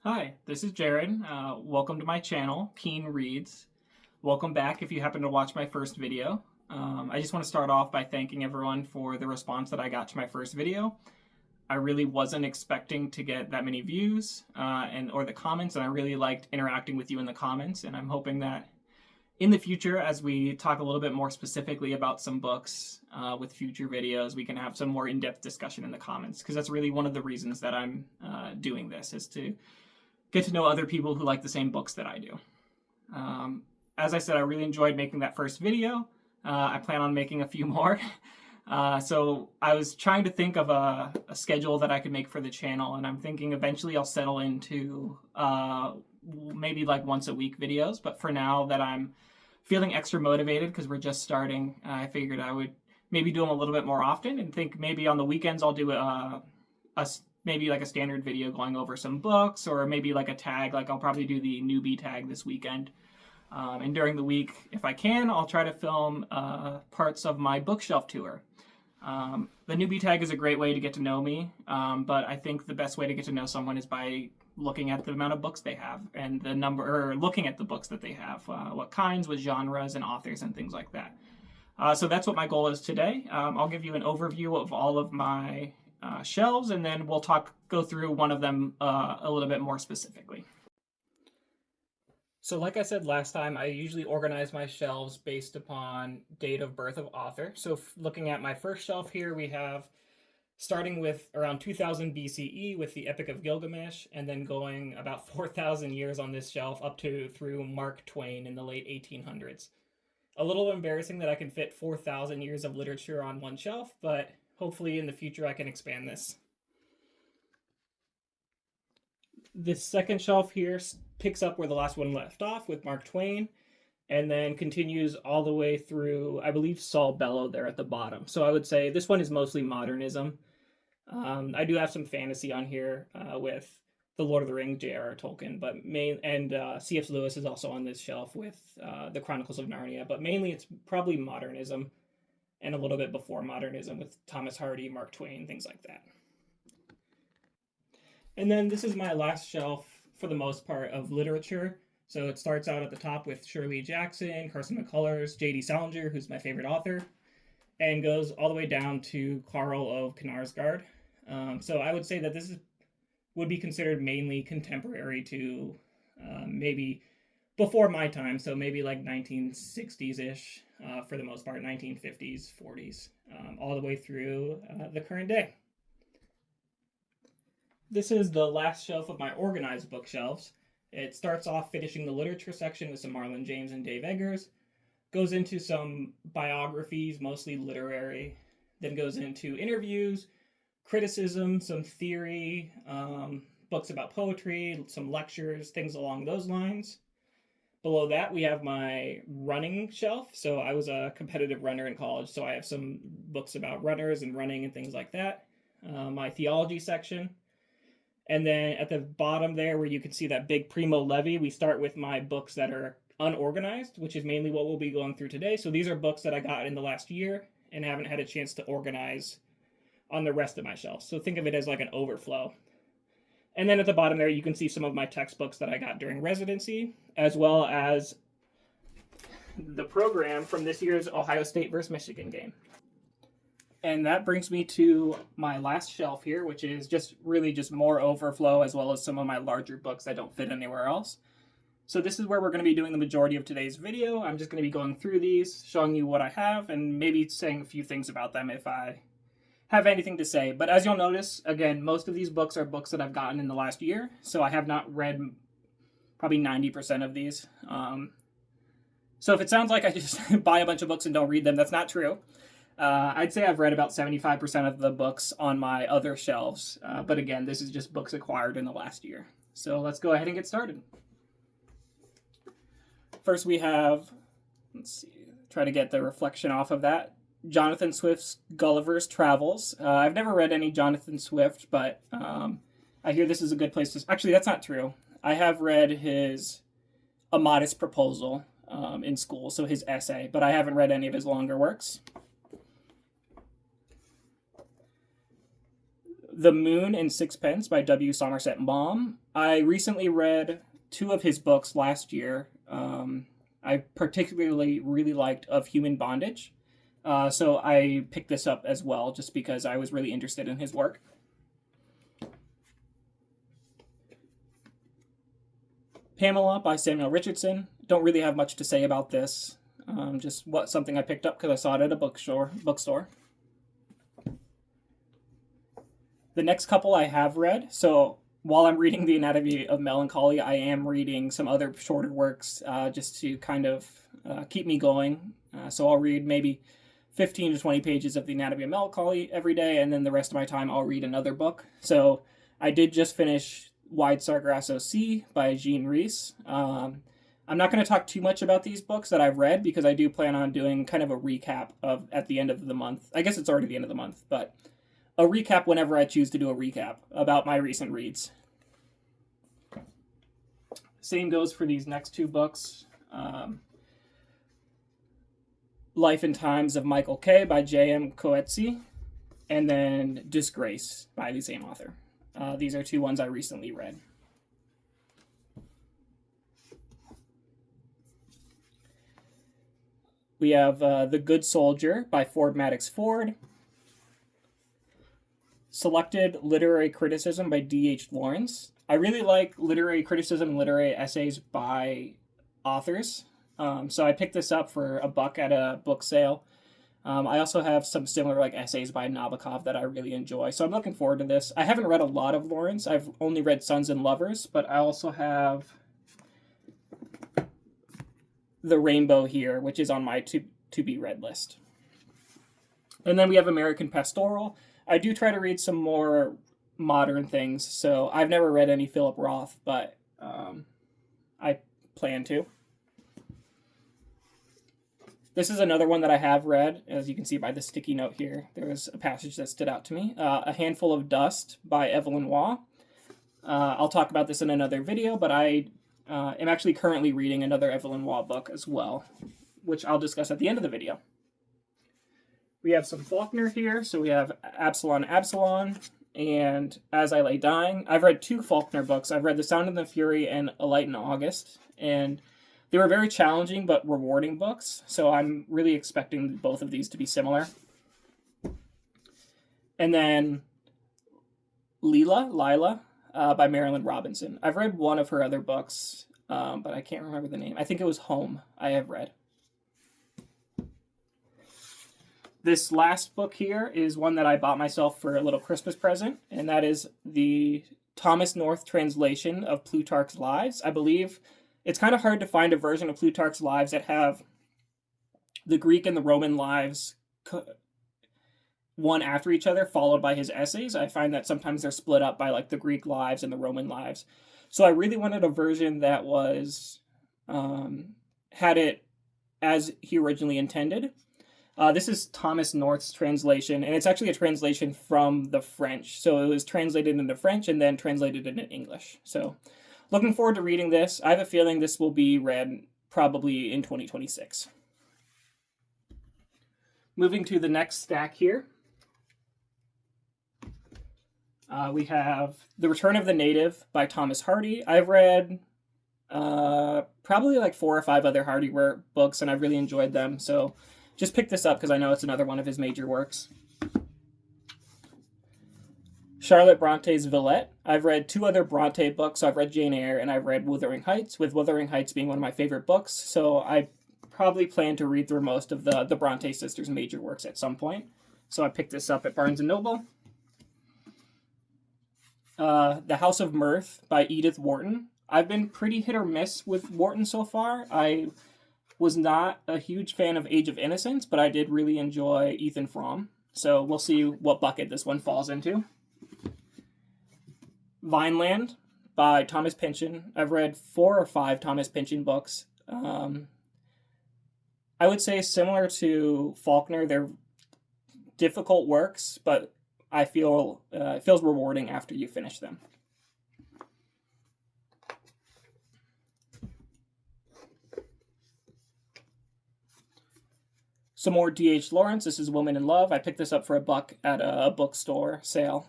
Hi, this is Jared. Welcome to my channel, Keen Reads. Welcome back if you happen to watch my first video. I just want to start off by thanking everyone for the response that I got to my first video. I really wasn't expecting to get that many views or the comments, and I really liked interacting with you in the comments, and I'm hoping that in the future, as we talk a little bit more specifically about some books with future videos, we can have some more in-depth discussion in the comments, because that's really one of the reasons that I'm doing this, is to get to know other people who like the same books that I do. As I said, I really enjoyed making that first video. I plan on making a few more. So I was trying to think of a schedule that I could make for the channel, and I'm thinking eventually I'll settle into maybe like once a week videos. But for now that I'm feeling extra motivated because we're just starting, I figured I would maybe do them a little bit more often, and think maybe on the weekends I'll do maybe like a standard video going over some books, or maybe like a tag. Like I'll probably do the newbie tag this weekend. And during the week, if I can, I'll try to film parts of my bookshelf tour. The newbie tag is a great way to get to know me, but I think the best way to get to know someone is by looking at the amount of books they have and the number, or looking at the books that they have, what kinds, what genres, and authors, and things like that. So that's what my goal is today. I'll give you an overview of all of my shelves, and then we'll go through one of them a little bit more specifically. So like I said last time, I usually organize my shelves based upon date of birth of author. So looking at my first shelf here, we have starting with around 2000 BCE with the Epic of Gilgamesh, and then going about 4,000 years on this shelf up to through Mark Twain in the late 1800s. A little embarrassing that I can fit 4,000 years of literature on one shelf, but hopefully in the future I can expand this. This second shelf here picks up where the last one left off with Mark Twain, and then continues all the way through, I believe, Saul Bellow there at the bottom. So I would say this one is mostly modernism. I do have some fantasy on here with The Lord of the Rings, J.R.R. Tolkien, but C.S. Lewis is also on this shelf with the Chronicles of Narnia, but mainly it's probably modernism and a little bit before modernism with Thomas Hardy, Mark Twain, things like that. And then this is my last shelf, for the most part, of literature. So it starts out at the top with Shirley Jackson, Carson McCullers, J.D. Salinger, who's my favorite author, and goes all the way down to Carl of Knausgaard. So I would say that would be considered mainly contemporary to maybe before my time, so maybe like 1960s-ish for the most part, 1950s, 40s, all the way through the current day. This is the last shelf of my organized bookshelves. It starts off finishing the literature section with some Marlon James and Dave Eggers, goes into some biographies, mostly literary, then goes into interviews, criticism, some theory, books about poetry, some lectures, things along those lines. Below that, we have my running shelf. So I was a competitive runner in college, so I have some books about runners and running and things like that. My theology section. And then at the bottom there, where you can see that big Primo Levi, we start with my books that are unorganized, which is mainly what we'll be going through today. So these are books that I got in the last year and haven't had a chance to organize on the rest of my shelves. So think of it as like an overflow. And then at the bottom there, you can see some of my textbooks that I got during residency, as well as the program from this year's Ohio State versus Michigan game. And that brings me to my last shelf here, which is just really just more overflow, as well as some of my larger books that don't fit anywhere else. So this is where we're going to be doing the majority of today's video. I'm just going to be going through these, showing you what I have, and maybe saying a few things about them if I have anything to say. But as you'll notice, again, most of these books are books that I've gotten in the last year, so I have not read probably 90% of these. So if it sounds like I just buy a bunch of books and don't read them, that's not true. I'd say I've read about 75% of the books on my other shelves, but again, this is just books acquired in the last year. So let's go ahead and get started. First we have, let's see, try to get the reflection off of that, Jonathan Swift's Gulliver's Travels. I've never read any Jonathan Swift, but I hear this is a good place to... Actually, that's not true. I have read his A Modest Proposal in school, so his essay, but I haven't read any of his longer works. The Moon and Sixpence by W. Somerset Maugham. I recently read 2 of his books last year. I particularly really liked Of Human Bondage. So I picked this up as well just because I was really interested in his work. Pamela by Samuel Richardson. Don't really have much to say about this. Just something I picked up because I saw it at a bookstore. The next couple I have read. So while I'm reading The Anatomy of Melancholy, I am reading some other shorter works just to kind of keep me going. So I'll read maybe 15 to 20 pages of The Anatomy of Melancholy every day, and then the rest of my time I'll read another book. So I did just finish Wide Sargasso Sea by Jean Rhys. I'm not going to talk too much about these books that I've read because I do plan on doing kind of a recap of at the end of the month. I guess it's already the end of the month, but a recap whenever I choose to do a recap about my recent reads. Same goes for these next 2 books. Life and Times of Michael Kay by J.M. Coetzee, and then Disgrace by the same author. These are 2 ones I recently read. We have The Good Soldier by Ford Madox Ford. Selected Literary Criticism by D.H. Lawrence. I really like literary criticism and literary essays by authors. So I picked this up for $1 at a book sale. I also have some similar essays by Nabokov that I really enjoy. So I'm looking forward to this. I haven't read a lot of Lawrence. I've only read Sons and Lovers, but I also have The Rainbow here, which is on my to be read list. And then we have American Pastoral. I do try to read some more modern things. So I've never read any Philip Roth, but I plan to. This is another one that I have read, as you can see by the sticky note here. There was a passage that stood out to me. A Handful of Dust by Evelyn Waugh. I'll talk about this in another video, but I am actually currently reading another Evelyn Waugh book as well, which I'll discuss at the end of the video. We have some Faulkner here. So we have Absalom, and As I Lay Dying. I've read 2 Faulkner books. I've read The Sound and the Fury and A Light in August, and they were very challenging but rewarding books, so I'm really expecting both of these to be similar. And then Lila, by Marilynne Robinson. I've read one of her other books, but I can't remember the name. I think it was Home I have read. This last book here is one that I bought myself for a little Christmas present, and that is the Thomas North translation of Plutarch's Lives. I believe it's kind of hard to find a version of Plutarch's Lives that have the Greek and the Roman lives one after each other, followed by his essays. I find that sometimes they're split up by the Greek lives and the Roman lives. So I really wanted a version that was had it as he originally intended. This is Thomas North's translation, and it's actually a translation from the French. So it was translated into French and then translated into English. So looking forward to reading this. I have a feeling this will be read probably in 2026. Moving to the next stack here. We have The Return of the Native by Thomas Hardy. I've read probably 4 or 5 other Hardy books, and I've really enjoyed them. So just pick this up because I know it's another one of his major works. Charlotte Bronte's Villette. I've read 2 other Bronte books. So I've read Jane Eyre and I've read Wuthering Heights, with Wuthering Heights being one of my favorite books. So I probably plan to read through most of the Bronte sisters' major works at some point. So I picked this up at Barnes & Noble. The House of Mirth by Edith Wharton. I've been pretty hit or miss with Wharton so far. I was not a huge fan of Age of Innocence, but I did really enjoy Ethan Frome. So we'll see what bucket this one falls into. Vineland by Thomas Pynchon. I've read 4 or 5 Thomas Pynchon books. I would say similar to Faulkner, they're difficult works, but I feel it feels rewarding after you finish them. Some more D.H. Lawrence. This is Woman in Love. I picked this up for $1 at a bookstore sale.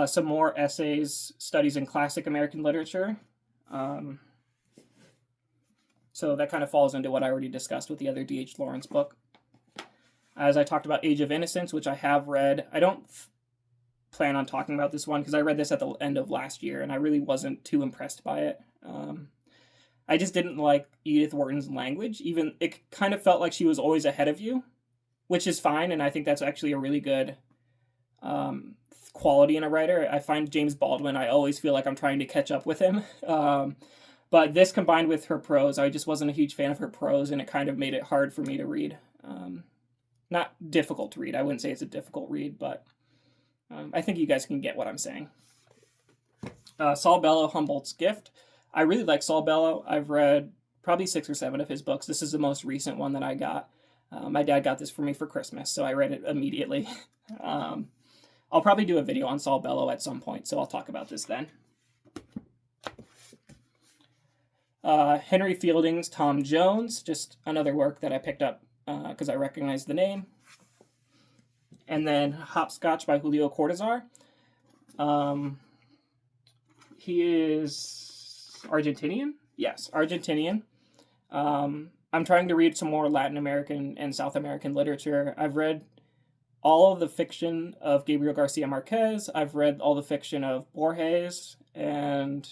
some more essays, studies in classic American literature. So that kind of falls into what I already discussed with the other D.H. Lawrence book. As I talked about Age of Innocence, which I have read. I don't plan on talking about this one because I read this at the end of last year and I really wasn't too impressed by it. I just didn't like Edith Wharton's language. Even it kind of felt like she was always ahead of you, which is fine, and I think that's actually a really good quality in a writer. I find James Baldwin, I always feel like I'm trying to catch up with him. But this combined with her prose, I just wasn't a huge fan of her prose, and it kind of made it hard for me to read. Not difficult to read. I wouldn't say it's a difficult read, but I think you guys can get what I'm saying. Saul Bellow, Humboldt's Gift. I really like Saul Bellow. I've read probably 6 or 7 of his books. This is the most recent one that I got. My dad got this for me for Christmas, so I read it immediately. I'll probably do a video on Saul Bellow at some point, so I'll talk about this then. Henry Fielding's Tom Jones, just another work that I picked up because I recognized the name. And then Hopscotch by Julio Cortázar. He is Argentinian? Yes, Argentinian. I'm trying to read some more Latin American and South American literature. I've read all of the fiction of Gabriel Garcia Marquez. I've read all the fiction of Borges, and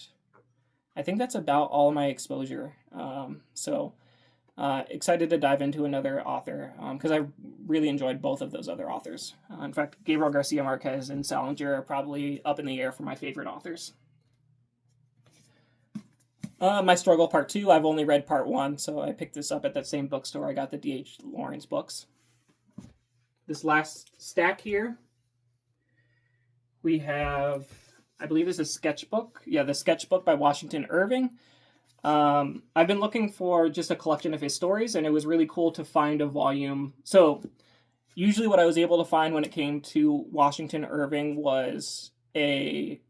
I think that's about all my exposure. Excited to dive into another author because I really enjoyed both of those other authors. In fact, Gabriel Garcia Marquez and Salinger are probably up in the air for my favorite authors. My Struggle Part 2, I've only read Part 1, so I picked this up at that same bookstore I got the D.H. Lawrence books. This last stack here, we have, I believe this is Sketchbook. Yeah, the Sketchbook by Washington Irving. I've been looking for just a collection of his stories, and it was really cool to find a volume. So usually what I was able to find when it came to Washington Irving was a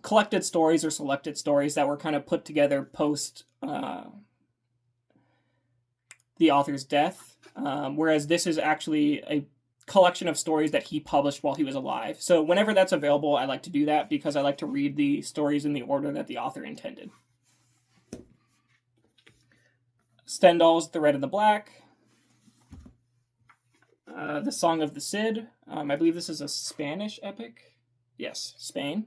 collected stories or selected stories that were kind of put together post the author's death, whereas this is actually a collection of stories that he published while he was alive. So whenever that's available, I like to do that because I like to read the stories in the order that the author intended. Stendhal's The Red and the Black. The Song of the Cid. I believe this is a Spanish epic. Yes, Spain.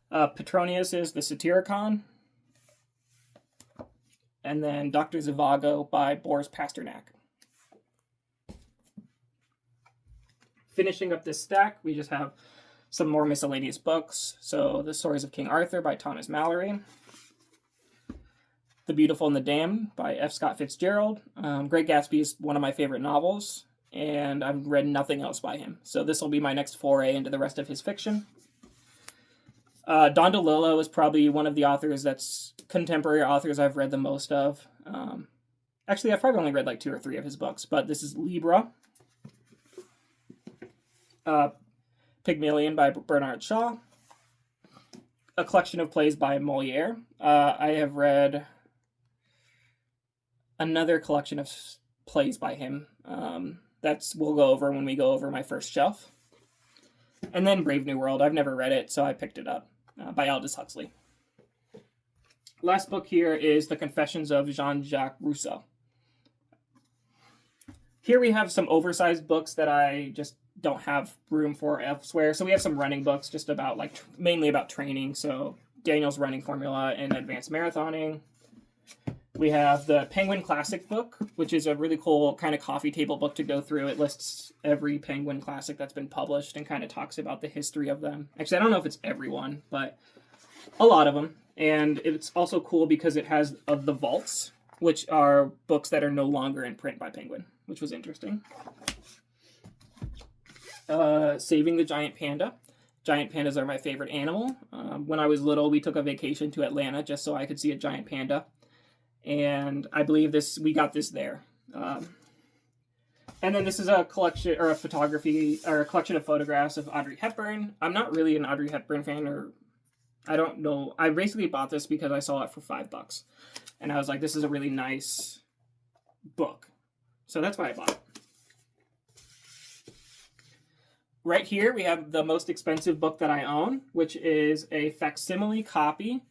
Petronius's The Satyricon. And then Dr. Zhivago by Boris Pasternak. Finishing up this stack, we just have some more miscellaneous books. So The Stories of King Arthur by Thomas Malory. The Beautiful and the Damned by F. Scott Fitzgerald. Great Gatsby is one of my favorite novels, and I've read nothing else by him. So this will be my next foray into the rest of his fiction. Don DeLillo is probably one of the authors that's contemporary authors I've read the most of. Actually, I've probably only read like 2 or 3 of his books, but this is Libra. Pygmalion by Bernard Shaw. A collection of plays by Moliere. I have read another collection of plays by him. We'll go over when we go over my first shelf. And then Brave New World. I've never read it, so I picked it up by Aldous Huxley. Last book here is The Confessions of Jean-Jacques Rousseau. Here we have some oversized books that I just don't have room for elsewhere. So we have some running books just about mainly about training. So Daniel's Running Formula and Advanced Marathoning. We have the Penguin Classic book, which is a really cool kind of coffee table book to go through. It lists every Penguin Classic that's been published and kind of talks about the history of them. Actually, I don't know if it's every one, but a lot of them. And it's also cool because it has the vaults, which are books that are no longer in print by Penguin, which was interesting. Saving the Giant Panda. Giant pandas are my favorite animal. When I was little, we took a vacation to Atlanta just so I could see a giant panda. And I believe we got this there. And then this is a collection or a photography or a collection of photographs of Audrey Hepburn. I'm not really an Audrey Hepburn fan, or I don't know. I basically bought this because I saw it for $5. And I was like, this is a really nice book. So that's why I bought it. Right here we have the most expensive book that I own, which is a facsimile copy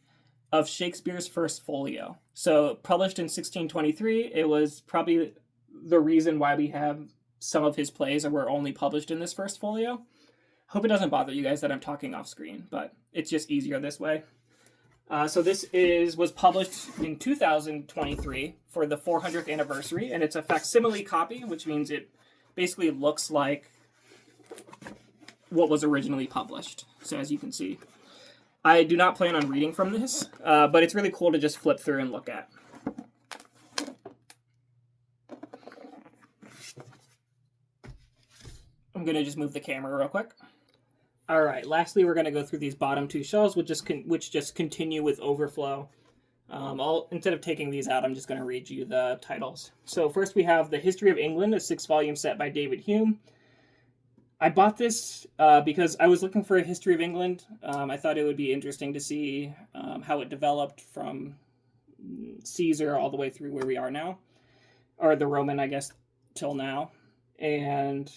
of Shakespeare's First Folio. So published in 1623, it was probably the reason why we have some of his plays and were only published in this First Folio. Hope it doesn't bother you guys that I'm talking off screen, but it's just easier this way. So this was published in 2023 for the 400th anniversary, and it's a facsimile copy, which means it basically looks like what was originally published. So as you can see, I do not plan on reading from this, but it's really cool to just flip through and look at. I'm going to just move the camera real quick. All right, lastly, we're going to go through these bottom two shelves, which just continue with overflow. Instead of taking these out, I'm just going to read you the titles. So first we have The History of England, a 6-volume set by David Hume. I bought this because I was looking for a history of England. I thought it would be interesting to see how it developed from Caesar all the way through where we are now, or the Roman, I guess, till now. And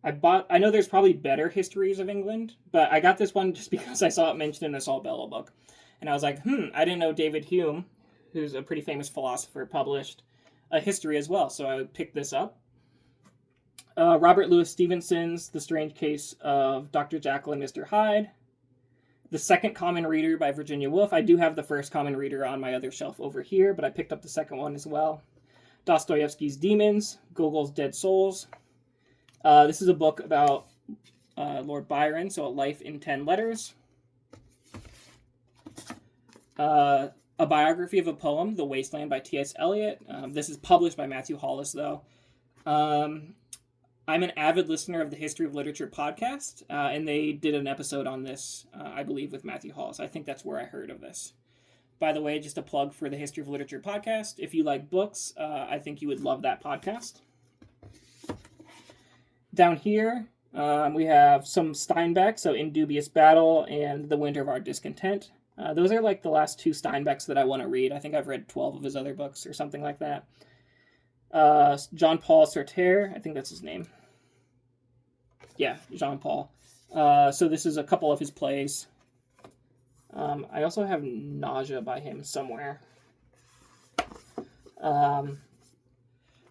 I know there's probably better histories of England, but I got this one just because I saw it mentioned in a Saul Bellow book. And I was like, I didn't know David Hume, who's a pretty famous philosopher, published a history as well. So I picked this up. Robert Louis Stevenson's The Strange Case of Dr. Jekyll and Mr. Hyde. The Second Common Reader by Virginia Woolf. I do have the First Common Reader on my other shelf over here, but I picked up the second one as well. Dostoevsky's Demons. Gogol's Dead Souls. This is a book about Lord Byron, so A Life in 10 Letters. A biography of a poem, The Wasteland by T.S. Eliot. This is published by Matthew Hollis, though. I'm an avid listener of the History of Literature podcast, and they did an episode on this, I believe, with Matthew Hollis. I think that's where I heard of this. By the way, just a plug for the History of Literature podcast. If you like books, I think you would love that podcast. Down here, we have some Steinbeck, so In Dubious Battle and The Winter of Our Discontent. Those are like the last two Steinbecks that I want to read. I think I've read 12 of his other books or something like that. Jean-Paul Sartre, I think that's his name. Yeah, Jean-Paul. So this is a couple of his plays. I also have Nausea by him somewhere.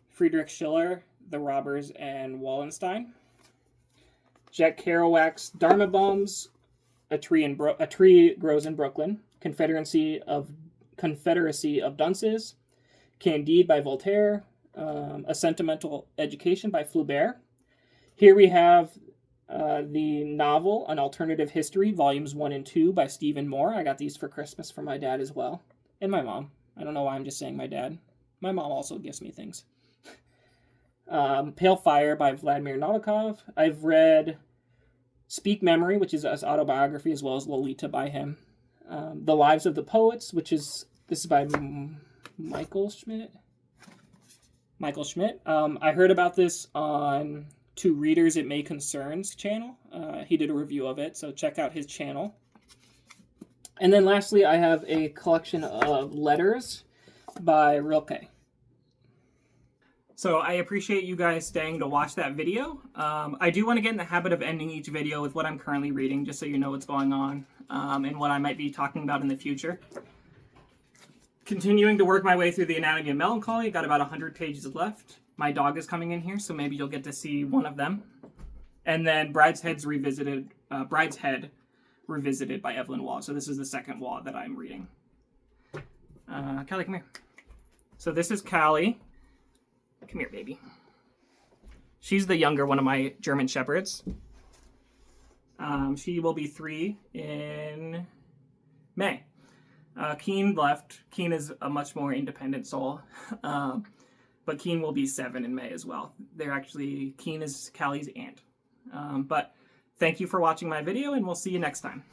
Friedrich Schiller, The Robbers and Wallenstein. Jack Kerouac's Dharma Bums, A Tree Grows in Brooklyn. Confederacy of Dunces. Candide by Voltaire. A Sentimental Education by Flaubert. Here we have the novel, An Alternative History, Volumes 1 and 2 by Stephen Moore. I got these for Christmas from my dad as well. And my mom. I don't know why I'm just saying my dad. My mom also gives me things. Pale Fire by Vladimir Nabokov. I've read Speak Memory, which is his autobiography, as well as Lolita by him. The Lives of the Poets, this is by Michael Schmidt. I heard about this on To Readers It May Concern's channel. He did a review of it, so check out his channel. And then lastly, I have a collection of letters by Rilke. So I appreciate you guys staying to watch that video. I do want to get in the habit of ending each video with what I'm currently reading, just so you know what's going on and what I might be talking about in the future. Continuing to work my way through the Anatomy of Melancholy. Got about 100 pages left. My dog is coming in here, so maybe you'll get to see one of them. And then Brideshead Revisited by Evelyn Waugh. So this is the second Waugh that I'm reading. Callie, come here. So this is Callie. Come here, baby. She's the younger one of my German Shepherds. She will be 3 in May. Keen left. Keen is a much more independent soul. But Keen will be 7 in May as well. Keen is Callie's aunt. But thank you for watching my video, and we'll see you next time.